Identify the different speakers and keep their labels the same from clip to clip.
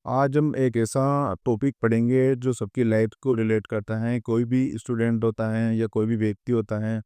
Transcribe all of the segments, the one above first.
Speaker 1: आज हम एक ऐसा टॉपिक पढ़ेंगे जो सबकी लाइफ को रिलेट करता है। कोई भी स्टूडेंट होता है या कोई भी व्यक्ति होता है,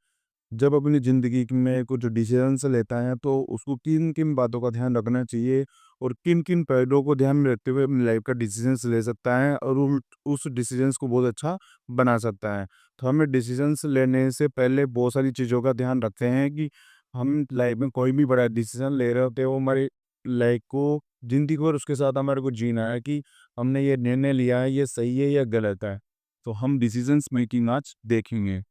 Speaker 1: जब अपनी ज़िंदगी में कुछ डिसीजंस लेता है तो उसको किन-किन बातों का ध्यान रखना चाहिए और किन-किन पहलुओं को ध्यान में रखते हुए अपनी लाइफ का डिसीजंस ले सकता है और उस डिसीजंस को बहुत अच्छा बना सकता है। तो हमें डिसीजंस लेने से पहले बहुत सारी चीज़ों का ध्यान रखते हैं कि हम लाइफ में कोई भी बड़ा डिसीजन ले रहे होते हैं, वो हमारी लाइफ को, ज़िंदगी को और उसके साथ हमारे को जीना है कि हमने ये निर्णय लिया है, ये सही है या गलत है। तो हम डिसीजंस मेकिंग आज देखेंगे।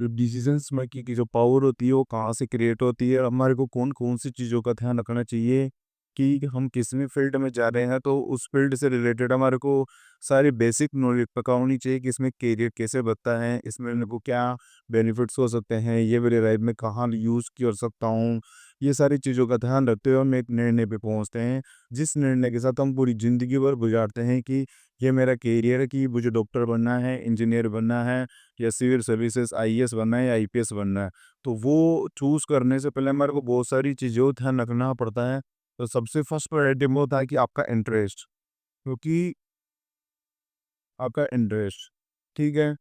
Speaker 1: डिसीजंस मेकिंग की जो पावर होती है वो कहाँ से क्रिएट होती है, हमारे को कौन-कौन सी चीज़ों का ध्यान रखना चाहिए कि हम किस में फील्ड में जा रहे हैं, तो उस फील्ड से रिलेटेड हमारे को सारी बेसिक नॉलेज पता होनी चाहिए कि इसमें करियर कैसे बनता है, इसमें मेरे को क्या बेनिफिट्स हो सकते हैं, ये मेरे लाइफ में कहाँ यूज़ कर सकता हूँ। ये सारी चीज़ों का ध्यान रखते हुए हम एक निर्णय पे पहुँचते हैं, जिस निर्णय के साथ हम पूरी ज़िंदगी भर गुज़ारते हैं कि ये मेरा करियर है कि मुझे डॉक्टर बनना है, इंजीनियर बनना है या सिविल सर्विसेज आईएएस बनना है या आईपीएस बनना है। तो वो चूज़ करने से पहले हमारे को बहुत सारी चीज़ों का ध्यान रखना पड़ता है। तो सबसे फर्स्ट प्रायोरिटी में होता है कि आपका इंटरेस्ट, क्योंकि आपका इंटरेस्ट, ठीक है?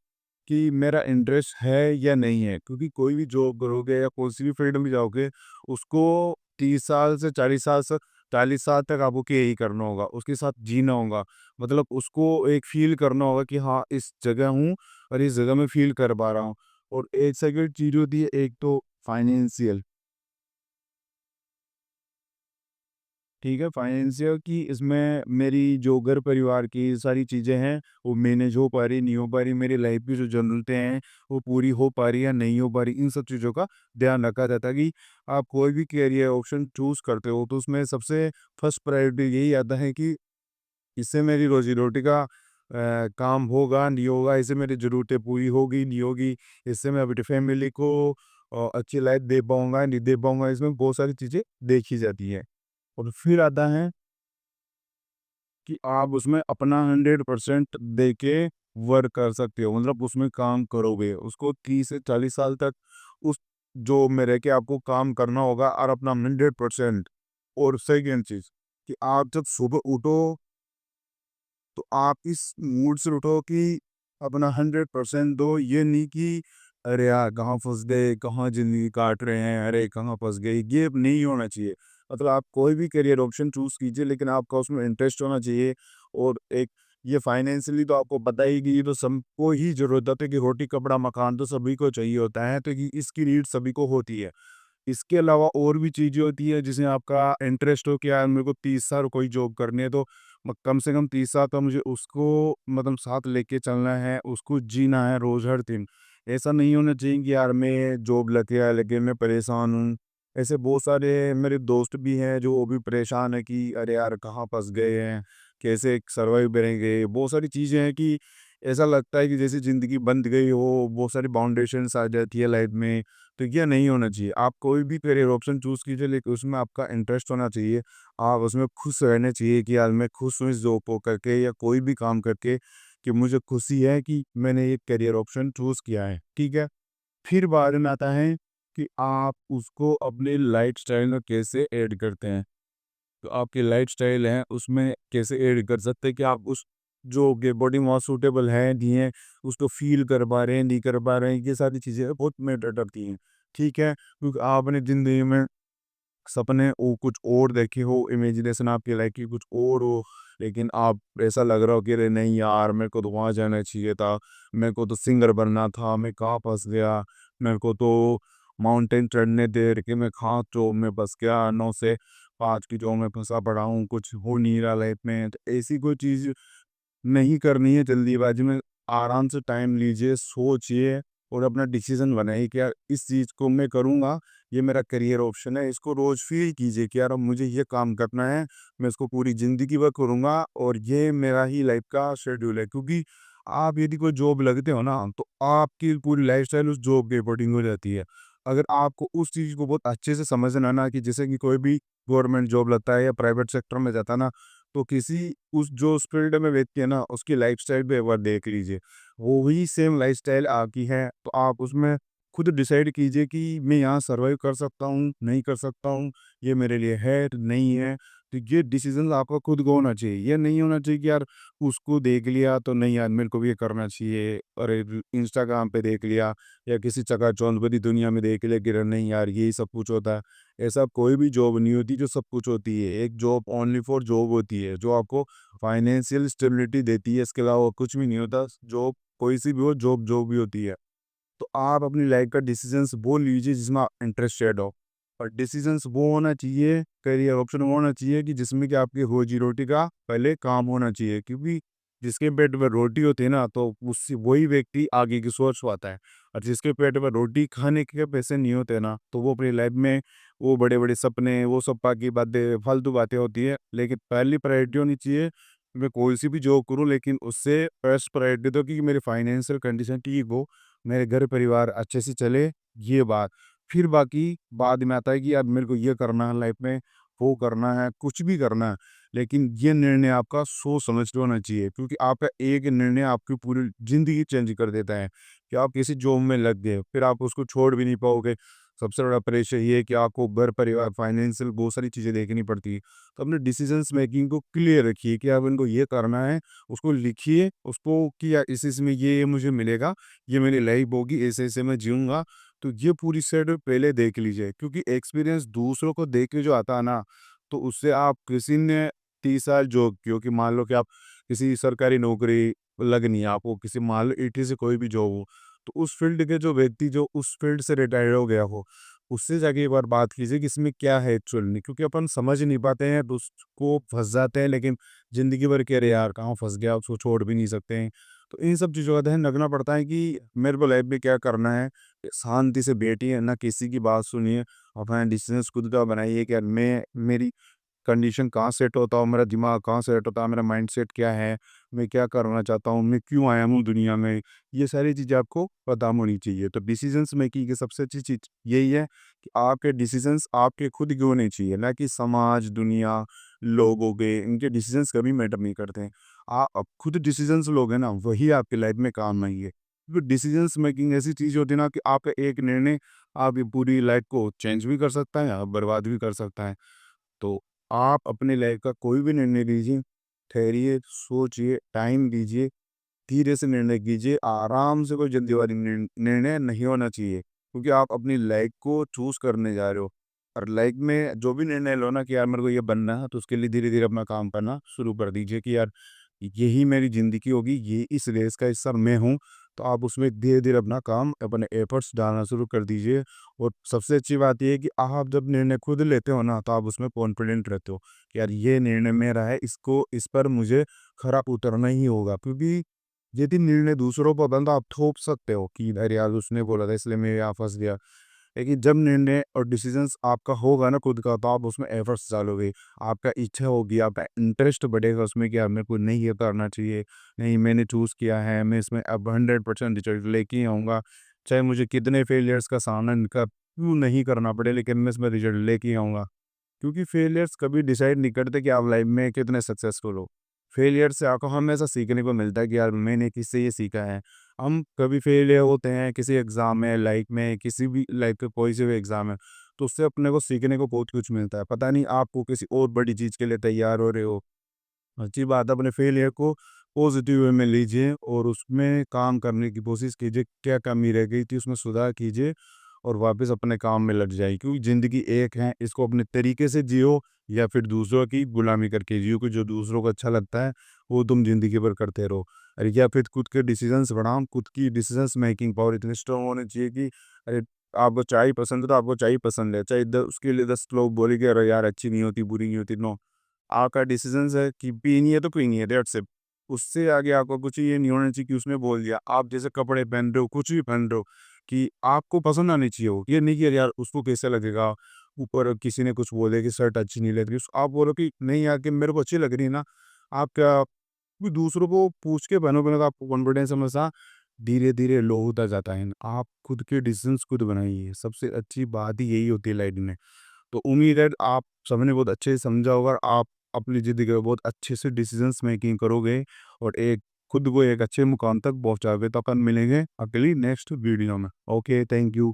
Speaker 1: कि मेरा इंटरेस्ट है या नहीं है, क्योंकि कोई भी जॉब करोगे या कोई सी भी फील्ड में जाओगे, उसको 30 साल से 40 साल से 40 साल तक आपको यही करना होगा, उसके साथ जीना होगा। मतलब उसको एक फ़ील करना होगा कि हाँ, इस जगह हूँ और इस जगह मैं फ़ील कर पा रहा हूँ। और एक सेकंड चीज़ होती है, एक तो फाइनेंशियल, ठीक है? फाइनेंशियल की इसमें मेरी जो घर परिवार की सारी चीज़ें हैं, वो मैनेज हो पा रही, नहीं हो पा रही, मेरी लाइफ़ की जो ज़रूरतें हैं, वो पूरी हो पा रही या नहीं हो पा रही, इन सब चीज़ों का ध्यान रखा जाता है कि आप कोई भी करियर ऑप्शन चूज़ करते हो, तो उसमें सबसे फर्स्ट प्रायोरिटी यही आता है कि इससे मेरी रोज़ी-रोटी का काम होगा, नहीं होगा, इससे मेरी ज़रूरतें पूरी होगी, नहीं होगी, इससे मैं अपनी फैमिली को अच्छी लाइफ़ दे पाऊँगा, नहीं दे पाऊँगा, इसमें बहुत सारी चीज़ें देखी जाती हैं। और फिर आता है कि आप उसमें अपना 100% दे के वर्क कर सकते हो, मतलब उसमें काम करोगे। उसको 30 से 40 साल तक उस जॉब में रह के आपको काम करना होगा और अपना 100%। और सेकंड चीज़ कि आप जब सुबह उठो, तो आप इस मूड से उठो कि अपना 100% दो, ये नहीं कि अरे यार कहाँ फँस गए, कहाँ ज़िंदगी काट रहे हैं, अरे कहाँ फँस गई, ये नहीं होना चाहिए। मतलब आप कोई भी करियर ऑप्शन चूज़ कीजिए, लेकिन आपका उसमें इंटरेस्ट होना चाहिए। और एक ये फाइनेंशियली तो आपको पता ही कि ये तो सबको ही ज़रूरत है कि रोटी, कपड़ा, मकान तो सभी को चाहिए होता है, तो ये इसकी नीड सभी को होती है। इसके अलावा और भी चीज़ें होती है जिसमें आपका इंटरेस्ट हो कि यार मेरे को 30 साल कोई जॉब करनी है, तो कम से कम 30 साल तो मुझे उसको मतलब साथ लेके चलना है, उसको जीना है रोज़ हर दिन। ऐसा नहीं होना चाहिए कि यार मैं जॉब लग गया लेकिन मैं परेशान हूँ। ऐसे बहुत सारे मेरे दोस्त भी हैं जो वो भी परेशान है कि अरे यार कहाँ फँस गए हैं, कैसे सर्वाइव करेंगे। बहुत सारी चीज़ें हैं कि ऐसा लगता है कि जैसे ज़िंदगी बंद गई हो, बहुत सारी बाउंडेशंस आ जाती है लाइफ में। तो ये नहीं होना चाहिए। आप कोई भी करियर ऑप्शन चूज़ कीजिए, लेकिन उसमें आपका इंटरेस्ट होना चाहिए। आप उसमें खुश रहने चाहिए कि यार मैं खुश हूँ इस जॉब को करके या कोई भी काम करके, कि मुझे खुशी है कि मैंने ये करियर ऑप्शन चूज़ किया है, ठीक है? फिर बाद में आता है कि आप उसको अपने लाइफ़स्टाइल में कैसे ऐड करते हैं। तो आपकी लाइफ़स्टाइल है उसमें कैसे ऐड कर सकते हैं कि आप उस जो के बॉडी मास सूटेबल है, नहीं है, उसको फ़ील कर पा रहे हैं, नहीं कर पा रहे हैं, ये सारी चीज़ें बहुत मैटर करती हैं, ठीक है? क्योंकि आपने ज़िंदगी में सपने ओ कुछ और देखे हो, इमेजिनेशन आपकी लाइफ की कुछ और हो, लेकिन आप ऐसा लग रहा हो कि अरे नहीं यार, मेरे को तो वहाँ जाना चाहिए था, मेरे को तो सिंगर बनना था, मैं कहाँ फँस गया, मेरे को तो माउंटेन चढ़ने दे के मैं कहाँ जॉब में फँस गया, 9 से 5 की जॉब में फँसा पड़ा हूँ, कुछ हो नहीं रहा लाइफ में। तो ऐसी कोई चीज़ नहीं करनी है जल्दीबाजी में, आराम से टाइम लीजिए, सोचिए और अपना डिसीज़न बनाइए कि यार इस चीज़ को मैं करूँगा, ये मेरा करियर ऑप्शन है, इसको रोज़ फ़ील कीजिए कि यार अब मुझे ये काम करना है, मैं इसको पूरी ज़िंदगी भर करूँगा और ये मेरा ही लाइफ़ का शेड्यूल है। क्योंकि आप यदि कोई जॉब लगते हो ना, तो आपकी पूरी लाइफ़स्टाइल उस जॉब के अकॉर्डिंग हो जाती है। अगर आपको उस चीज़ को बहुत अच्छे से समझना ना कि जैसे कि कोई भी गवर्नमेंट जॉब लगता है या प्राइवेट सेक्टर में जाता है ना, तो किसी उस जो उस फील्ड में व्यक्ति है ना, उसकी लाइफ़स्टाइल भी एक बार देख लीजिए। वो ही सेम लाइफ़स्टाइल आपकी है, तो आप उसमें खुद डिसाइड कीजिए कि मैं यहाँ सर्वाइव कर सकता हूँ, नहीं कर सकता हूँ, ये मेरे लिए है, तो नहीं है। तो ये डिसीज़न आपका खुद को होना चाहिए। ये नहीं होना चाहिए कि यार उसको देख लिया तो नहीं यार मेरे को भी ये करना चाहिए। अरे इंस्टाग्राम पे देख लिया या किसी चकाचौंध भरी दुनिया में देख लिया कि अरे नहीं यार यही सब कुछ होता है। ऐसा कोई भी जॉब नहीं होती जो सब कुछ होती है। एक जॉब ओनली फॉर जॉब होती है, जो आपको फाइनेंशियल स्टेबिलिटी देती है, इसके अलावा कुछ भी नहीं होता। जॉब कोई सी भी हो, जॉब जॉब ही होती है। तो आप अपनी लाइफ का डिसीजंस वो लीजिए जिसमें आप इंटरेस्टेड हो, और डिसीजंस वो होना चाहिए, करियर ऑप्शन वो होना चाहिए कि जिसमें कि आपकी रोजी रोटी का पहले काम होना चाहिए, क्योंकि जिसके पेट में रोटी होती है ना, तो उससे वही व्यक्ति आगे की सोच पाता है। और जिसके पेट में रोटी खाने के पैसे नहीं होते ना, तो वो अपनी लाइफ में वो बड़े बड़े सपने, वो सब बाकी बातें, फालतू बातें होती है। लेकिन पहली प्रायोरिटी होनी चाहिए, मैं कोई सी भी जॉब करूँ लेकिन उससे फर्स्ट प्रायोरिटी तो कि मेरी फाइनेंशियल कंडीशन ठीक हो, मेरे घर परिवार अच्छे से चले, ये बात। फिर बाकी बाद में आता है कि यार मेरे को ये करना है लाइफ में, वो करना है, कुछ भी करना है। लेकिन ये निर्णय आपका सोच समझ के होना चाहिए, क्योंकि आपका एक निर्णय आपकी पूरी ज़िंदगी चेंज कर देता है। कि आप किसी जॉब में लग गए, फिर आप उसको छोड़ भी नहीं पाओगे। सबसे बड़ा प्रेशर ये है कि आपको घर परिवार, फाइनेंशियल बहुत सारी चीज़ें देखनी पड़ती है। तो अपने डिसीजंस मेकिंग को क्लियर रखिए कि आप इनको ये करना है, उसको लिखिए, उसको कि यार इस में ये मुझे मिलेगा, ये मेरी लाइफ होगी, ऐसे-ऐसे मैं जीऊँगा। तो ये पूरी साइड पहले देख लीजिए, क्योंकि एक्सपीरियंस दूसरों को देख के जो आता है ना, तो उससे आप किसी ने 30 साल जॉब की हो, कि मान लो कि आप किसी सरकारी नौकरी लगनी है आपको, किसी मान लो ईटी से कोई भी जॉब हो, तो उस फील्ड के जो व्यक्ति जो उस फील्ड से रिटायर्ड हो गया हो, उससे जाके एक बार बात कीजिए कि इसमें क्या है एक्चुअल में, क्योंकि अपन समझ नहीं पाते हैं तो उसको फँस जाते हैं, लेकिन ज़िंदगी भर के अरे यार कहाँ फँस गया, उसको छोड़ भी नहीं सकते हैं। तो इन सब चीज़ों का ध्यान रखना पड़ता है कि मेरे को लाइफ में क्या करना है। शांति से बैठिए, ना किसी की बात सुनिए, अपना डिसीजंस खुद का बनाइए कि यार मैं मेरी कंडीशन कहाँ सेट होता हूँ, मेरा दिमाग कहाँ सेट होता है, मेरा माइंडसेट क्या है, मैं क्या करना चाहता हूँ, मैं क्यों आया हूँ दुनिया में, ये सारी चीज़ें आपको पता होनी चाहिए। तो डिसीजंस मेकिंग की सबसे अच्छी चीज़ यही है कि आपके डिसीजंस आपके खुद के होने चाहिए, ना कि समाज, दुनिया, लोगों के, इनके डिसीजंस कभी मैटर नहीं करते हैं। आप खुद डिसीजंस लोगे ना, वही आपकी लाइफ में काम आएंगे। क्योंकि डिसीजंस मेकिंग ऐसी चीज़ होती है ना कि आपका एक निर्णय आपकी पूरी लाइफ को चेंज भी कर सकता है, बर्बाद भी कर सकता है। तो आप अपनी लाइफ का कोई भी निर्णय लीजिए, ठहरिए, सोचिए, टाइम दीजिए, धीरे से निर्णय कीजिए, आराम से, कोई जल्दीबाजी निर्णय नहीं होना चाहिए, क्योंकि आप अपनी लाइफ को चूज़ करने जा रहे हो। और लाइफ में जो भी निर्णय लो ना कि यार मेरे को ये बनना है, तो उसके लिए धीरे-धीरे अपना काम करना शुरू कर दीजिए कि यार यही मेरी ज़िंदगी होगी, ये इस रेस का हिस्सा मैं हूँ। तो आप उसमें धीरे-धीरे अपना काम, अपने एफर्ट्स डालना शुरू कर दीजिए। और सबसे अच्छी बात ये है कि आप जब निर्णय खुद लेते हो ना, तो आप उसमें कॉन्फिडेंट रहते हो कि यार ये निर्णय मेरा है, इसको इस पर मुझे खरा उतरना ही होगा। क्योंकि यदि निर्णय दूसरों पर बंदा आप थोप सकते हो कि अरे यार उसने बोला था इसलिए मैं यहाँ फँस गया। लेकिन जब निर्णय और डिसीजंस आपका होगा ना खुद का, तो आप उसमें एफर्ट्स डालोगे, आपका इच्छा होगी, आपका इंटरेस्ट बढ़ेगा उसमें कि यार मेरे को नहीं ये करना चाहिए, नहीं मैंने चूज़ किया है, मैं इसमें अब 100% रिजल्ट लेके ही आऊँगा। चाहे मुझे कितने फेलियर्स का सामना क्यों नहीं करना पड़े, लेकिन मैं इसमें रिजल्ट लेके ही आऊँगा। क्योंकि फेलियर्स कभी डिसाइड नहीं करते कि आप लाइफ में कितने सक्सेसफुल हो। फेलियर से आपको हमेशा सीखने को मिलता है कि यार मैंने किससे ये सीखा है। हम कभी फेलियर होते हैं किसी एग्ज़ाम में, लाइफ में, किसी भी लाइफ का कोई से भी एग्ज़ाम है, तो उससे अपने को सीखने को बहुत कुछ मिलता है। पता नहीं आपको किसी और बड़ी चीज़ के लिए तैयार हो रहे हो। अच्छी बात है, अपने फेलियर को पॉजिटिव वे में लीजिए और उसमें काम करने की कोशिश कीजिए, क्या कमी रह गई थी उसमें सुधार कीजिए और वापस अपने काम में लग जाइए। क्योंकि ज़िंदगी एक है, इसको अपने तरीके से जियो या फिर दूसरों की गुलामी करके जियो, कि जो दूसरों को अच्छा लगता है वो तुम ज़िंदगी भर करते रहो। अरे या फिर खुद के डिसीजंस बनाओ, खुद की डिसीजंस मेकिंग पावर इतनी स्ट्रांग होनी चाहिए कि अरे आपको चाय पसंद है तो आपको चाय पसंद है, चाहे उसके लिए 10 लोग बोले कि अरे यार अच्छी नहीं होती, बुरी नहीं होती, नो, आपका डिसीजंस है कि पीनी है तो पीनी है, दैट्स इट। उससे आगे आपको कुछ ये नहीं होना चाहिए कि उसने बोल दिया। आप जैसे कपड़े पहन रहे हो, कुछ भी पहन रहे हो, कि आपको पसंद आनी चाहिए वो। ये नहीं कि यार उसको कैसा लगेगा, ऊपर किसी ने कुछ बोले कि शर्ट अच्छी नहीं लग रही, आप बोलो कि नहीं यार कि मेरे को अच्छी लग रही है ना। आप क्या भी दूसरों को पूछ के पहनोगे ना, तो आपको कॉन्फिडेंस हमेशा धीरे-धीरे लो होता जाता है। आप खुद के डिसीजंस खुद बनाइए, सबसे अच्छी बात ही यही होती है लाइफ में। तो उम्मीद है आप सबने बहुत अच्छे से समझा होगा और आप अपनी ज़िंदगी में बहुत अच्छे से डिसीजंस मेकिंग करोगे और एक खुद को एक अच्छे मुकाम तक पहुँचावे। तो अपन मिलेंगे अगली नेक्स्ट वीडियो में। Okay, thank you.